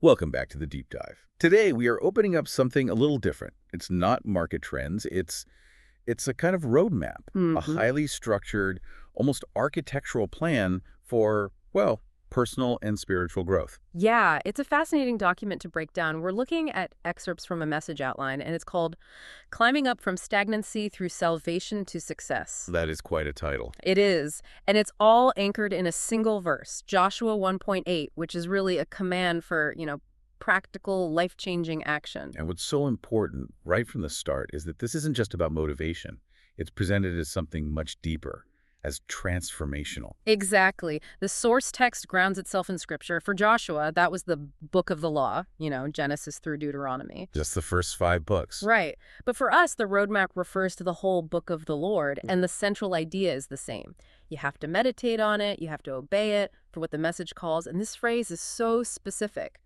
Welcome back to the Deep Dive. Today, we are opening up something a little different. It's not market trends. It's a kind of roadmap, a highly structured, almost architectural plan for, well, personal and spiritual growth. Yeah, it's a fascinating document to break down. We're looking at excerpts from a message outline, and it's called Climbing Up from Stagnancy Through Salvation to Success. That is quite a title. It is, and it's all anchored in a single verse, Joshua 1.8, which is really a command for, practical, life-changing action. And what's so important right from the start is that this isn't just about motivation. It's presented as something much deeper, as transformational. Exactly. The source text grounds itself in Scripture. For Joshua, that was the book of the law, Genesis through Deuteronomy. Just the first 5 books. Right. But for us, the roadmap refers to the whole book of the Lord, and the central idea is the same. You have to meditate on it, you have to obey it for what the message calls, and this phrase is so specific.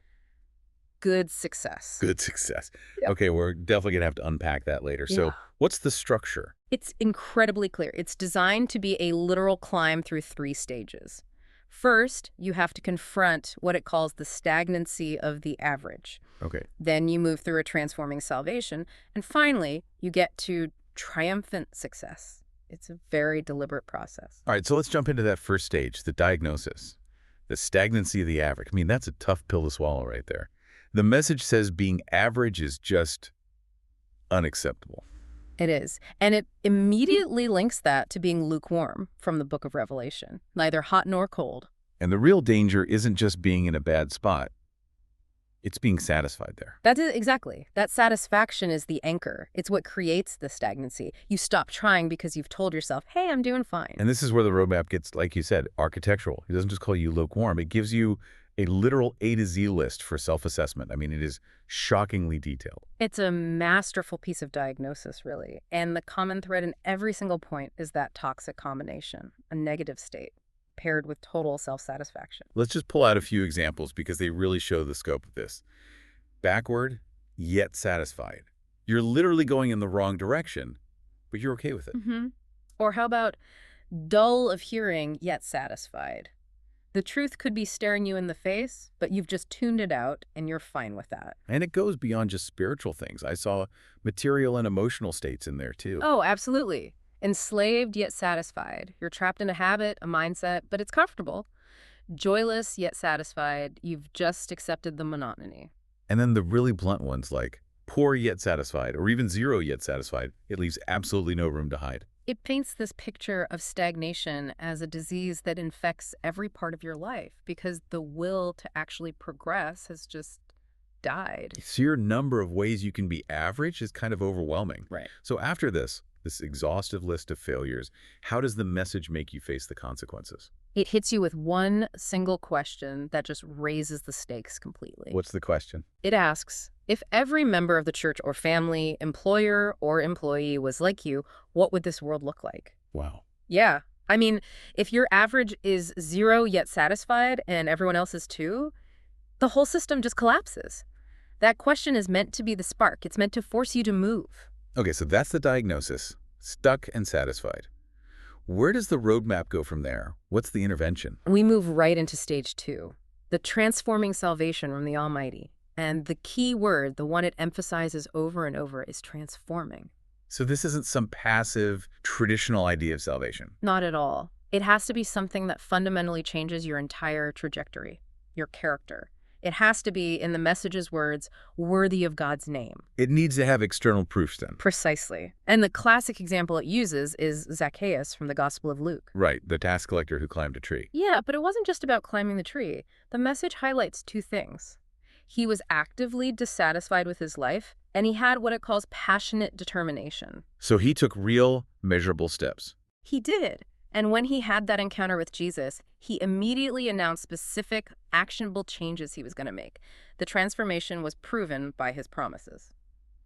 Good success. Good success. Yep. Okay, we're definitely going to have to unpack that later. So what's the structure? It's incredibly clear. It's designed to be a literal climb through 3 stages. First, you have to confront what it calls the stagnancy of the average. Okay. Then you move through a transforming salvation. And finally, you get to triumphant success. It's a very deliberate process. All right, so let's jump into that first stage, the diagnosis. The stagnancy of the average. I mean, that's a tough pill to swallow right there. The message says being average is just unacceptable. It is. And it immediately links that to being lukewarm from the book of Revelation, neither hot nor cold. And the real danger isn't just being in a bad spot. It's being satisfied there. That is exactly. That satisfaction is the anchor. It's what creates the stagnancy. You stop trying because you've told yourself, hey, I'm doing fine. And this is where the roadmap gets, like you said, architectural. It doesn't just call you lukewarm. It gives you a literal A to Z list for self-assessment. I mean, it is shockingly detailed. It's a masterful piece of diagnosis, really. And the common thread in every single point is that toxic combination, a negative state, paired with total self-satisfaction. Let's just pull out a few examples because they really show the scope of this. Backward, yet satisfied. You're literally going in the wrong direction, but you're okay with it. Or how about dull of hearing, yet satisfied? The truth could be staring you in the face, but you've just tuned it out and you're fine with that. And it goes beyond just spiritual things. I saw material and emotional states in there too. Oh, absolutely. Enslaved yet satisfied. You're trapped in a habit, a mindset, but it's comfortable. Joyless yet satisfied. You've just accepted the monotony. And then the really blunt ones like poor yet satisfied or even zero yet satisfied. It leaves absolutely no room to hide. It paints this picture of stagnation as a disease that infects every part of your life because the will to actually progress has just died. So your number of ways you can be average is kind of overwhelming. Right. So after this exhaustive list of failures, how does the message make you face the consequences? It hits you with one single question that just raises the stakes completely. What's the question? It asks, if every member of the church or family, employer or employee was like you, what would this world look like? Wow. Yeah. I mean, if your average is 0 yet satisfied and everyone else is 2, the whole system just collapses. That question is meant to be the spark. It's meant to force you to move. Okay, so that's the diagnosis. Stuck and satisfied. Where does the roadmap go from there? What's the intervention? We move right into stage 2, the transforming salvation from the Almighty. And the key word, the one it emphasizes over and over, is transforming. So this isn't some passive, traditional idea of salvation. Not at all. It has to be something that fundamentally changes your entire trajectory, your character. It has to be, in the message's words, worthy of God's name. It needs to have external proofs then. Precisely. And the classic example it uses is Zacchaeus from the Gospel of Luke. Right, the tax collector who climbed a tree. Yeah, but it wasn't just about climbing the tree. The message highlights 2 things. He was actively dissatisfied with his life, and he had what it calls passionate determination. So he took real, measurable steps. He did. And when he had that encounter with Jesus, he immediately announced specific, actionable changes he was going to make. The transformation was proven by his promises.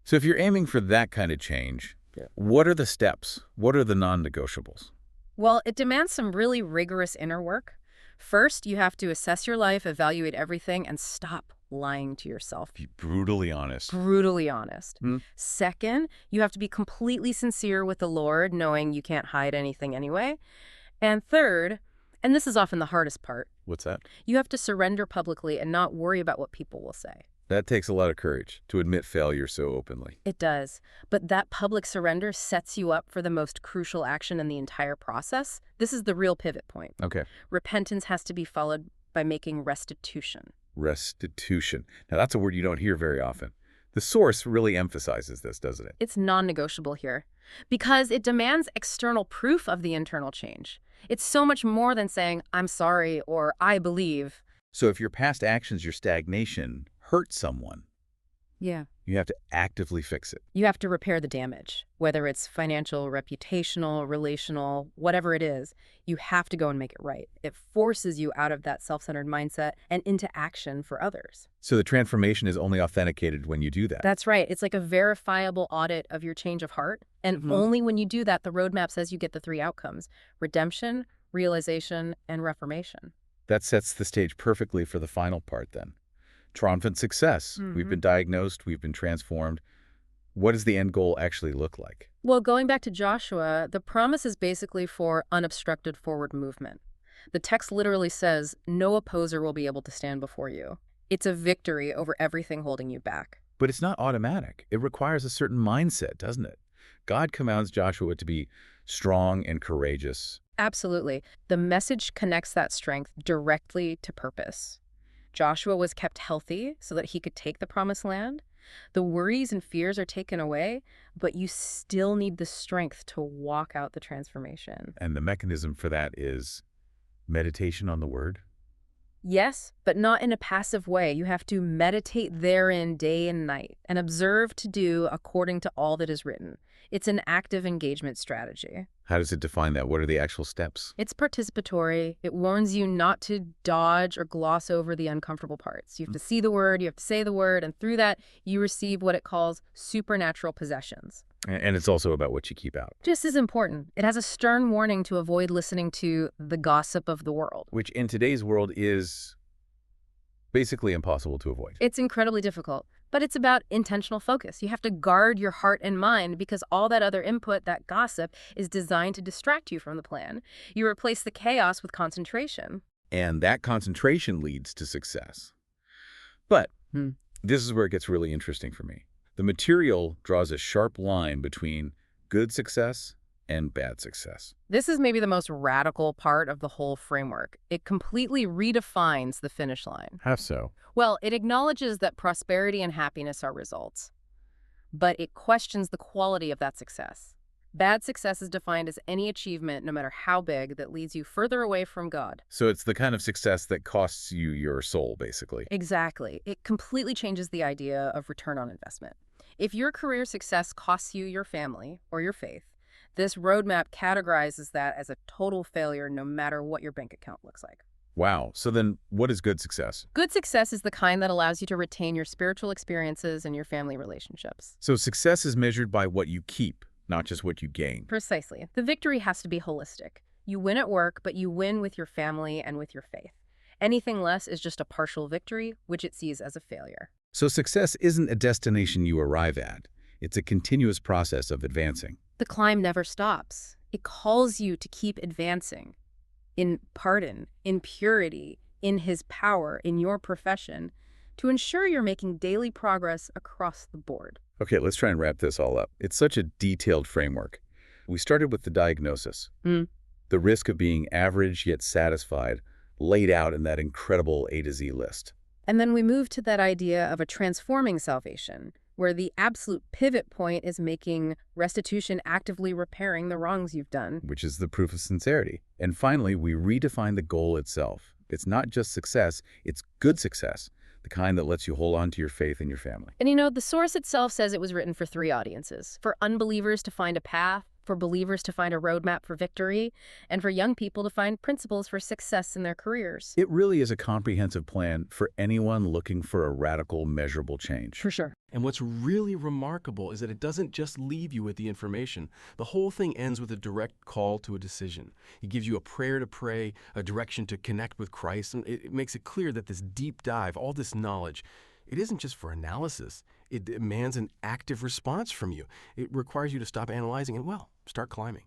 So if you're aiming for that kind of change, what are the steps? What are the non-negotiables? Well, it demands some really rigorous inner work. First, you have to assess your life, evaluate everything, and stop lying to yourself. Be brutally honest. Brutally honest. Second, you have to be completely sincere with the Lord, knowing you can't hide anything anyway. And third, And this is often the hardest part. What's that? You have to surrender publicly and not worry about what people will say. That takes a lot of courage to admit failure so openly. It does. But that public surrender sets you up for the most crucial action in the entire process. This is the real pivot point. Okay. Repentance has to be followed by making restitution. Restitution. Now, that's a word you don't hear very often. The source really emphasizes this, doesn't it? It's non-negotiable here because it demands external proof of the internal change. It's so much more than saying, I'm sorry or I believe. So if your past actions, your stagnation, hurt someone, Yeah. you have to actively fix it. You have to repair the damage, whether it's financial, reputational, relational, whatever it is. You have to go and make it right. It forces you out of that self-centered mindset and into action for others. So the transformation is only authenticated when you do that. That's right. It's like a verifiable audit of your change of heart. And only when you do that, the roadmap says you get the 3 outcomes: redemption, realization, and reformation. That sets the stage perfectly for the final part then. Triumphant success. We've been diagnosed, we've been transformed. What does the end goal actually look like? Well, going back to Joshua, the promise is basically for unobstructed forward movement. The text literally says, no opposer will be able to stand before you. It's a victory over everything holding you back. But it's not automatic. It requires a certain mindset, doesn't it? God commands Joshua to be strong and courageous. Absolutely. The message connects that strength directly to purpose. Joshua was kept healthy so that he could take the promised land. The worries and fears are taken away, but you still need the strength to walk out the transformation. And the mechanism for that is meditation on the word? Yes, but not in a passive way. You have to meditate therein day and night and observe to do according to all that is written. It's an active engagement strategy. How does it define that? What are the actual steps? It's participatory. It warns you not to dodge or gloss over the uncomfortable parts. You have to see the word, you have to say the word, and through that, you receive what it calls supernatural possessions. And it's also about what you keep out. Just as important, it has a stern warning to avoid listening to the gossip of the world. Which in today's world is basically impossible to avoid. It's incredibly difficult, but it's about intentional focus. You have to guard your heart and mind because all that other input, that gossip, is designed to distract you from the plan. You replace the chaos with concentration. And that concentration leads to success. But this is where it gets really interesting for me. The material draws a sharp line between good success and bad success. This is maybe the most radical part of the whole framework. It completely redefines the finish line. How so? Well, it acknowledges that prosperity and happiness are results, but it questions the quality of that success. Bad success is defined as any achievement, no matter how big, that leads you further away from God. So it's the kind of success that costs you your soul, basically. Exactly. It completely changes the idea of return on investment. If your career success costs you your family or your faith, this roadmap categorizes that as a total failure no matter what your bank account looks like. Wow. So then what is good success? Good success is the kind that allows you to retain your spiritual experiences and your family relationships. So success is measured by what you keep, not just what you gain. Precisely. The victory has to be holistic. You win at work, but you win with your family and with your faith. Anything less is just a partial victory, which it sees as a failure. So success isn't a destination you arrive at. It's a continuous process of advancing. The climb never stops. It calls you to keep advancing in pardon, in purity, in His power, in your profession, to ensure you're making daily progress across the board. Okay, let's try and wrap this all up. It's such a detailed framework. We started with the diagnosis, the risk of being average yet satisfied, laid out in that incredible A to Z list. And then we move to that idea of a transforming salvation, where the absolute pivot point is making restitution, actively repairing the wrongs you've done. Which is the proof of sincerity. And finally, we redefine the goal itself. It's not just success, it's good success, the kind that lets you hold on to your faith and your family. And you know, the source itself says it was written for 3 audiences: for unbelievers to find a path, for believers to find a roadmap for victory, and for young people to find principles for success in their careers. It really is a comprehensive plan for anyone looking for a radical, measurable change. For sure. And what's really remarkable is that it doesn't just leave you with the information. The whole thing ends with a direct call to a decision. It gives you a prayer to pray, a direction to connect with Christ, and it makes it clear that this deep dive, all this knowledge, it isn't just for analysis. It demands an active response from you. It requires you to stop analyzing and, well, start climbing.